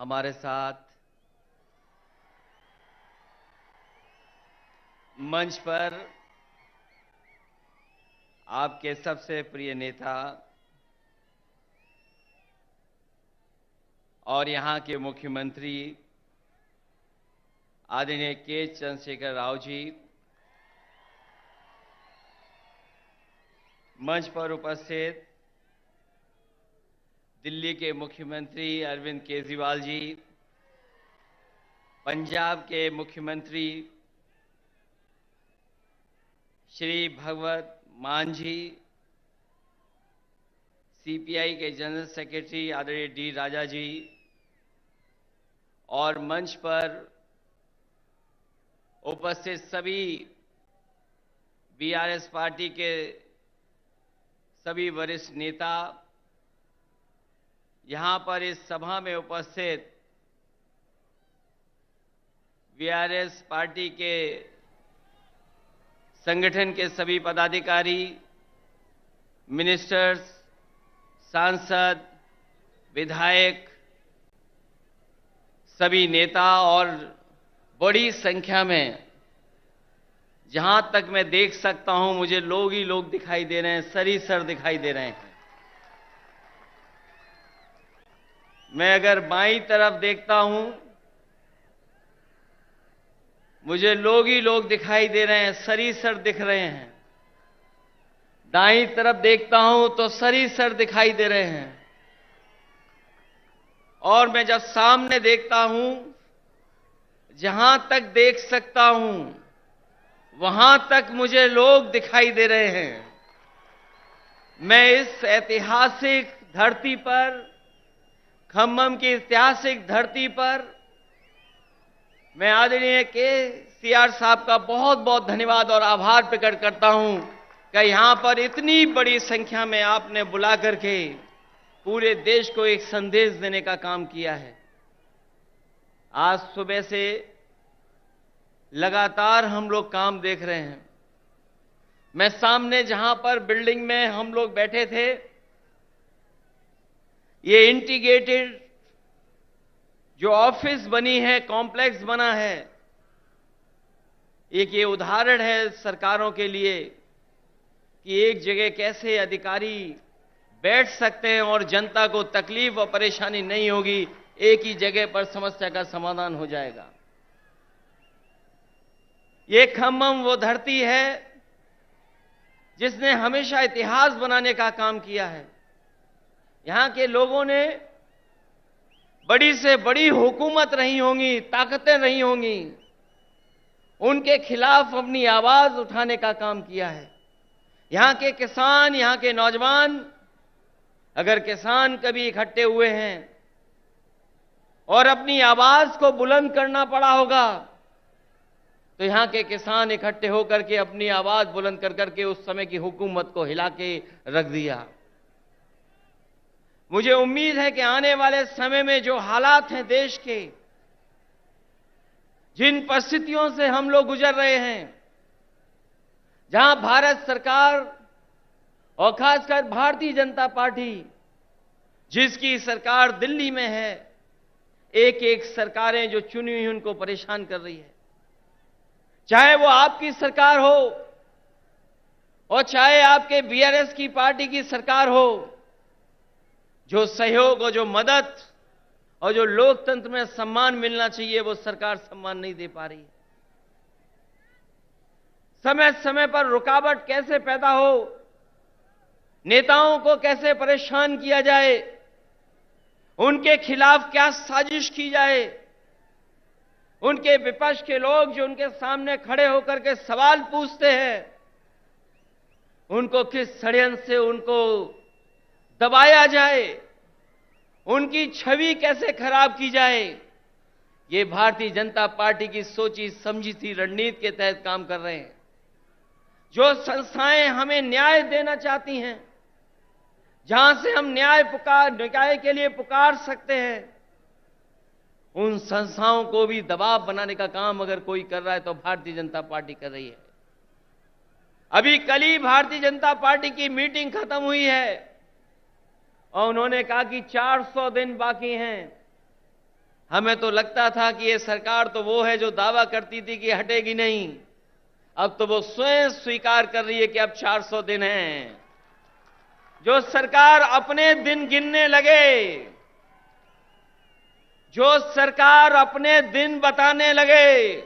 हमारे साथ मंच पर आपके सबसे प्रिय नेता और यहां के मुख्यमंत्री आदरणीय के चंद्रशेखर राव जी, मंच पर उपस्थित दिल्ली के मुख्यमंत्री अरविंद केजरीवाल जी, पंजाब के मुख्यमंत्री श्री भगवत मान जी, सीपीआई के जनरल सेक्रेटरी आदरणीय डी राजा जी और मंच पर उपस्थित सभी बीआरएस पार्टी के सभी वरिष्ठ नेता, यहां पर इस सभा में उपस्थित बीआरएस पार्टी के संगठन के सभी पदाधिकारी, मिनिस्टर्स, सांसद, विधायक, सभी नेता और बड़ी संख्या में, जहां तक मैं देख सकता हूं मुझे लोग ही लोग दिखाई दे रहे हैं, सर दिखाई दे रहे हैं। मैं अगर बाईं तरफ देखता हूं मुझे लोग ही लोग दिखाई दे रहे हैं, सर दिख रहे हैं। दाईं तरफ देखता हूं तो सर दिखाई दे रहे हैं। और मैं जब सामने देखता हूं, जहां तक देख सकता हूं वहां तक मुझे लोग दिखाई दे रहे हैं। मैं इस ऐतिहासिक धरती पर, खम्मम की ऐतिहासिक धरती पर, मैं आदरणीय केसीआर साहब का बहुत बहुत धन्यवाद और आभार प्रकट करता हूं कि यहां पर इतनी बड़ी संख्या में आपने बुला करके पूरे देश को एक संदेश देने का काम किया है। आज सुबह से लगातार हम लोग काम देख रहे हैं। मैं सामने जहां पर बिल्डिंग में हम लोग बैठे थे, ये इंटीग्रेटेड जो ऑफिस बनी है, कॉम्प्लेक्स बना है, एक ये उदाहरण है सरकारों के लिए कि एक जगह कैसे अधिकारी बैठ सकते हैं और जनता को तकलीफ और परेशानी नहीं होगी, एक ही जगह पर समस्या का समाधान हो जाएगा। ये खम्मम वो धरती है जिसने हमेशा इतिहास बनाने का काम किया है। यहां के लोगों ने बड़ी से बड़ी हुकूमत रही होंगी, ताकतें रही होंगी, उनके खिलाफ अपनी आवाज उठाने का काम किया है। यहां के किसान, यहां के नौजवान, अगर किसान कभी इकट्ठे हुए हैं और अपनी आवाज को बुलंद करना पड़ा होगा तो यहां के किसान इकट्ठे होकर के अपनी आवाज बुलंद कर करके उस समय की हुकूमत को हिला के रख दिया। मुझे उम्मीद है कि आने वाले समय में जो हालात हैं देश के, जिन परिस्थितियों से हम लोग गुजर रहे हैं, जहां भारत सरकार और खासकर भारतीय जनता पार्टी, जिसकी सरकार दिल्ली में है, एक एक सरकारें जो चुनी हुई उनको परेशान कर रही है। चाहे वो आपकी सरकार हो और चाहे आपके बीआरएस की पार्टी की सरकार हो, जो सहयोग और जो मदद और जो लोकतंत्र में सम्मान मिलना चाहिए वो सरकार सम्मान नहीं दे पा रही है। समय समय पर रुकावट कैसे पैदा हो, नेताओं को कैसे परेशान किया जाए, उनके खिलाफ क्या साजिश की जाए, उनके विपक्ष के लोग जो उनके सामने खड़े होकर के सवाल पूछते हैं, उनको किस षड्यंत्र से उनको दबाया जाए, उनकी छवि कैसे खराब की जाए, ये भारतीय जनता पार्टी की सोची समझी सी रणनीति के तहत काम कर रहे हैं। जो संस्थाएं हमें न्याय देना चाहती हैं, जहां से हम न्याय के लिए पुकार सकते हैं, उन संस्थाओं को भी दबाव बनाने का काम अगर कोई कर रहा है तो भारतीय जनता पार्टी कर रही है। अभी कल ही भारतीय जनता पार्टी की मीटिंग खत्म हुई है और उन्होंने कहा कि 400 दिन बाकी हैं हमें तो लगता था कि ये सरकार तो वो है जो दावा करती थी कि हटेगी नहीं। अब तो वो स्वयं स्वीकार कर रही है कि अब 400 दिन हैं। जो सरकार अपने दिन गिनने लगे, जो सरकार अपने दिन बताने लगे,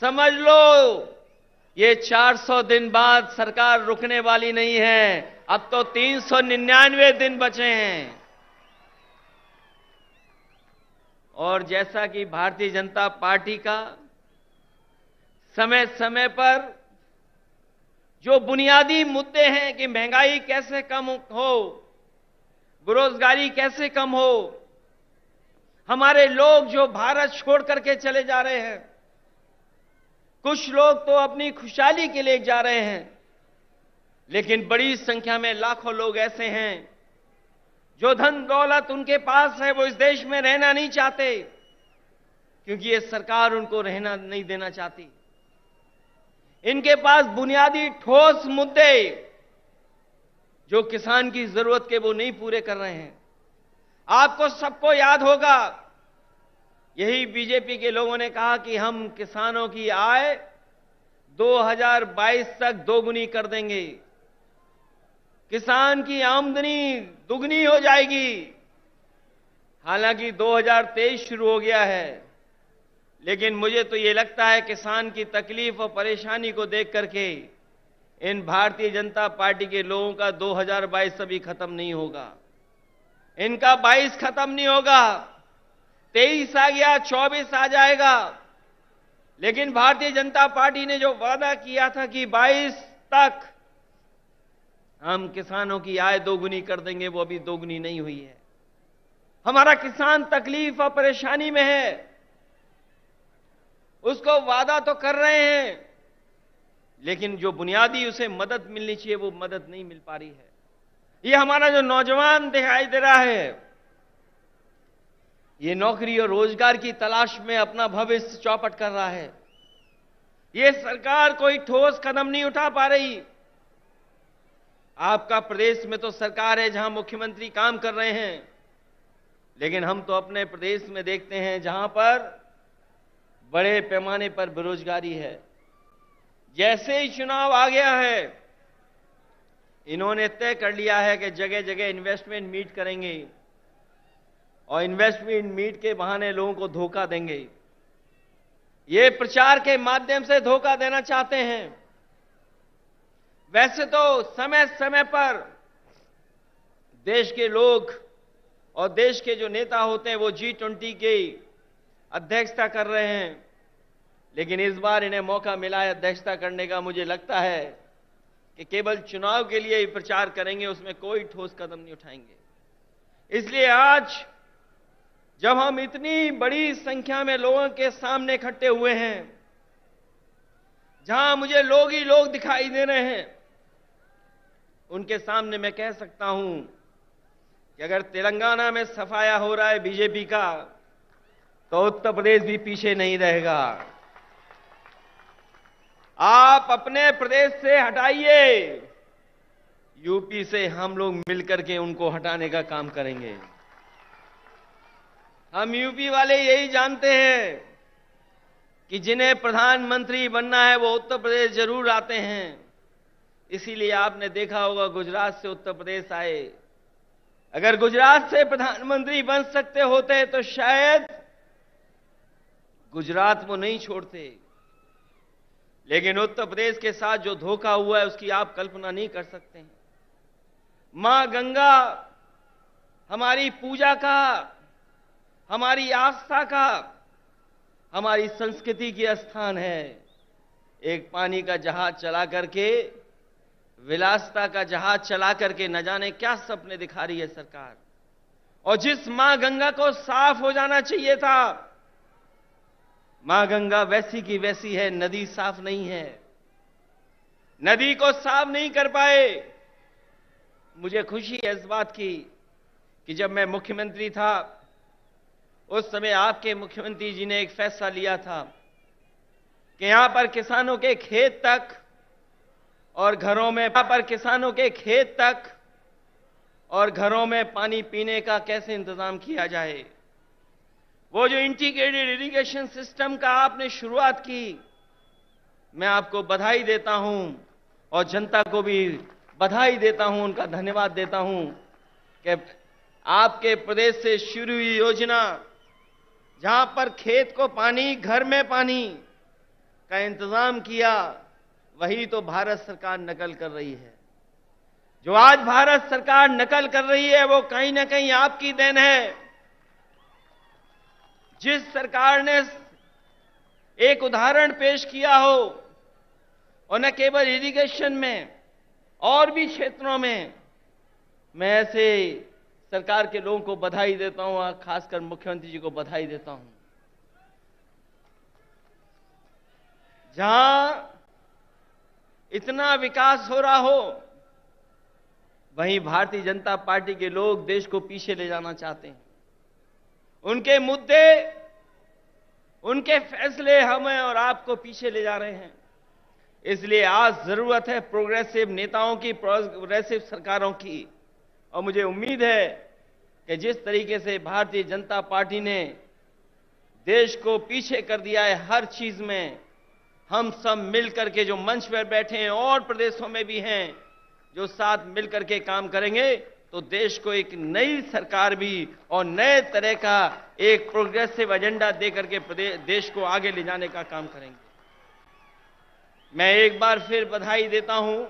समझ लो ये 400 दिन बाद सरकार रुकने वाली नहीं है। अब तो 399 दिन बचे हैं। और जैसा कि भारतीय जनता पार्टी का समय समय पर जो बुनियादी मुद्दे हैं कि महंगाई कैसे कम हो, बेरोजगारी कैसे कम हो, हमारे लोग जो भारत छोड़ करके चले जा रहे हैं, कुछ लोग तो अपनी खुशहाली के लिए जा रहे हैं, लेकिन बड़ी संख्या में लाखों लोग ऐसे हैं जो धन दौलत उनके पास है, वो इस देश में रहना नहीं चाहते क्योंकि ये सरकार उनको रहना नहीं देना चाहती। इनके पास बुनियादी ठोस मुद्दे जो किसान की जरूरत के वो नहीं पूरे कर रहे हैं। आपको सबको याद होगा, यही बीजेपी के लोगों ने कहा कि हम किसानों की आय 2022 तक दोगुनी कर देंगे, किसान की आमदनी दुगनी हो जाएगी। हालांकि 2023 शुरू हो गया है, लेकिन मुझे तो ये लगता है किसान की तकलीफ और परेशानी को देख करके इन भारतीय जनता पार्टी के लोगों का 2022 अभी खत्म नहीं होगा। इनका 22 खत्म नहीं होगा, 23 आ गया, 24 आ जाएगा, लेकिन भारतीय जनता पार्टी ने जो वादा किया था कि 22 तक हम किसानों की आय दोगुनी कर देंगे, वो अभी दोगुनी नहीं हुई है। हमारा किसान तकलीफ और परेशानी में है, उसको वादा तो कर रहे हैं, लेकिन जो बुनियादी उसे मदद मिलनी चाहिए वो मदद नहीं मिल पा रही है। ये हमारा जो नौजवान दिखाई दे रहा है, ये नौकरी और रोजगार की तलाश में अपना भविष्य चौपट कर रहा है। ये सरकार कोई ठोस कदम नहीं उठा पा रही। आपका प्रदेश में तो सरकार है जहां मुख्यमंत्री काम कर रहे हैं, लेकिन हम तो अपने प्रदेश में देखते हैं जहां पर बड़े पैमाने पर बेरोजगारी है। जैसे ही चुनाव आ गया है, इन्होंने तय कर लिया है कि जगह जगह इन्वेस्टमेंट मीट करेंगे और इन्वेस्टमेंट मीट के बहाने लोगों को धोखा देंगे। ये प्रचार के माध्यम से धोखा देना चाहते हैं। वैसे तो समय समय पर देश के लोग और देश के जो नेता होते हैं वो G20 की अध्यक्षता कर रहे हैं, लेकिन इस बार इन्हें मौका मिला है अध्यक्षता करने का। मुझे लगता है कि केवल चुनाव के लिए ही प्रचार करेंगे, उसमें कोई ठोस कदम नहीं उठाएंगे। इसलिए आज जब हम इतनी बड़ी संख्या में लोगों के सामने इकट्ठे हुए हैं, जहां मुझे लोग ही लोग दिखाई दे रहे हैं, उनके सामने मैं कह सकता हूं कि अगर तेलंगाना में सफाया हो रहा है बीजेपी का, तो उत्तर प्रदेश भी पीछे नहीं रहेगा। आप अपने प्रदेश से हटाइए, यूपी से हम लोग मिलकर के उनको हटाने का काम करेंगे। हम यूपी वाले यही जानते हैं कि जिन्हें प्रधानमंत्री बनना है वो उत्तर प्रदेश जरूर आते हैं। इसीलिए आपने देखा होगा गुजरात से उत्तर प्रदेश आए। अगर गुजरात से प्रधानमंत्री बन सकते होते तो शायद गुजरात वो नहीं छोड़ते, लेकिन उत्तर प्रदेश के साथ जो धोखा हुआ है उसकी आप कल्पना नहीं कर सकते हैं। मां गंगा हमारी पूजा का, हमारी आस्था का, हमारी संस्कृति की स्थान है। एक पानी का जहाज चला करके, विलासिता का जहाज चला करके न जाने क्या सपने दिखा रही है सरकार। और जिस मां गंगा को साफ हो जाना चाहिए था, मां गंगा वैसी की वैसी है, नदी साफ नहीं है, नदी को साफ नहीं कर पाए। मुझे खुशी है इस बात की कि जब मैं मुख्यमंत्री था उस समय आपके मुख्यमंत्री जी ने एक फैसला लिया था कि यहां पर किसानों के खेत तक और घरों में, यहां पर किसानों के खेत तक और घरों में पानी पीने का कैसे इंतजाम किया जाए। वो जो इंटीग्रेटेड इरिगेशन सिस्टम का आपने शुरुआत की, मैं आपको बधाई देता हूं और जनता को भी बधाई देता हूं, उनका धन्यवाद देता हूं कि आपके प्रदेश से शुरू हुई योजना, जहां पर खेत को पानी, घर में पानी का इंतजाम किया, वही तो भारत सरकार नकल कर रही है। जो आज भारत सरकार नकल कर रही है वो कहीं ना कहीं आपकी देन है। जिस सरकार ने एक उदाहरण पेश किया हो, और न केवल इरिगेशन में और भी क्षेत्रों में, मैं ऐसे सरकार के लोगों को बधाई देता हूं और खासकर मुख्यमंत्री जी को बधाई देता हूं। जहां इतना विकास हो रहा हो, वहीं भारतीय जनता पार्टी के लोग देश को पीछे ले जाना चाहते हैं। उनके मुद्दे, उनके फैसले हमें और आपको पीछे ले जा रहे हैं। इसलिए आज जरूरत है प्रोग्रेसिव नेताओं की, प्रोग्रेसिव सरकारों की। और मुझे उम्मीद है कि जिस तरीके से भारतीय जनता पार्टी ने देश को पीछे कर दिया है हर चीज में, हम सब मिलकर के जो मंच पर बैठे हैं और प्रदेशों में भी हैं, जो साथ मिलकर के काम करेंगे तो देश को एक नई सरकार भी और नए तरह का एक प्रोग्रेसिव एजेंडा देकर के देश को आगे ले जाने का काम करेंगे। मैं एक बार फिर बधाई देता हूं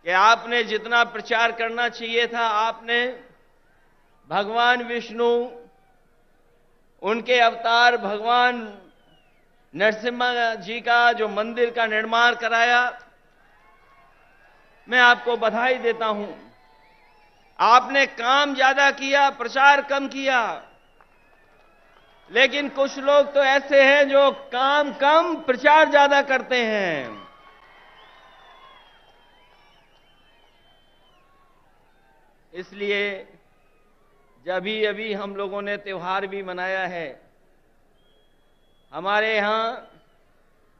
कि आपने जितना प्रचार करना चाहिए था, आपने भगवान विष्णु, उनके अवतार भगवान नरसिम्हा जी का जो मंदिर का निर्माण कराया, मैं आपको बधाई देता हूं। आपने काम ज्यादा किया, प्रचार कम किया, लेकिन कुछ लोग तो ऐसे हैं जो काम कम प्रचार ज्यादा करते हैं। इसलिए जब अभी हम लोगों ने त्योहार भी मनाया है, हमारे यहां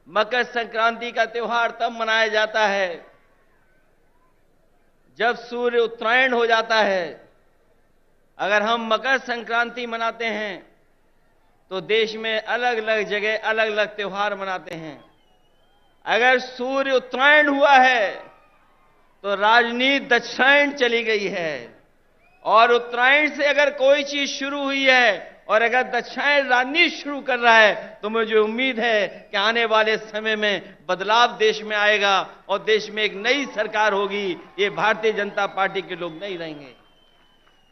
मकर संक्रांति का त्योहार तब मनाया जाता है जब सूर्य उत्तरायण हो जाता है। अगर हम मकर संक्रांति मनाते हैं तो देश में अलग अलग जगह अलग अलग त्योहार मनाते हैं। अगर सूर्य उत्तरायण हुआ है तो राजनीति दक्षिणायन चली गई है, और उत्तरायण से अगर कोई चीज शुरू हुई है और अगर दक्षिणायन राजनीति शुरू कर रहा है तो मुझे उम्मीद है कि आने वाले समय में बदलाव देश में आएगा और देश में एक नई सरकार होगी। ये भारतीय जनता पार्टी के लोग नहीं रहेंगे,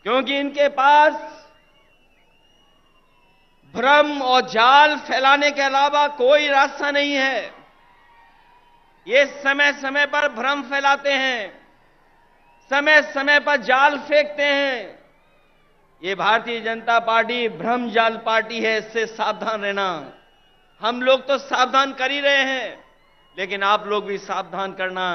क्योंकि इनके पास भ्रम और जाल फैलाने के अलावा कोई रास्ता नहीं है। ये समय समय पर भ्रम फैलाते हैं, समय समय पर जाल फेंकते हैं। ये भारतीय जनता पार्टी भ्रम जाल पार्टी है, इससे सावधान रहना। हम लोग तो सावधान कर ही रहे हैं, लेकिन आप लोग भी सावधान करना,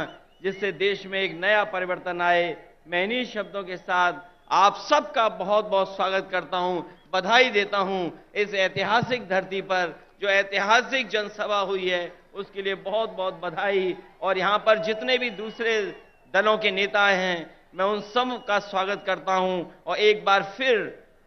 जिससे देश में एक नया परिवर्तन आए। मैं इन्हीं शब्दों के साथ आप सबका बहुत बहुत स्वागत करता हूं, बधाई देता हूं। इस ऐतिहासिक धरती पर जो ऐतिहासिक जनसभा हुई है उसके लिए बहुत बहुत बधाई। और यहां पर जितने भी दूसरे दलों के नेता हैं, मैं उन सब का स्वागत करता हूं। और एक बार फिर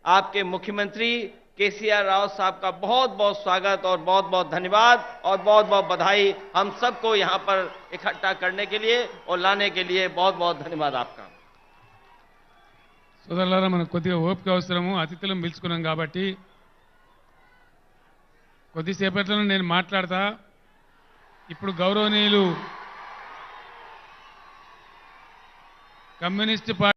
आपके मुख्यमंत्री केसीआर राव साहब का बहुत बहुत स्वागत और बहुत बहुत धन्यवाद और बहुत बहुत बधाई हम सबको यहां पर इकट्ठा करने के लिए और लाने के लिए बहुत बहुत धन्यवाद आपका। సోదరులారా, మనకు కొద్దిగా ఓపిక అవసరము. అతిథులను పిలుచుకున్నాం కాబట్టి కొద్దిసేపట్లోనే నేను మాట్లాడతా. ఇప్పుడు గౌరవనీయులు కమ్యూనిస్ట్ పార్టీ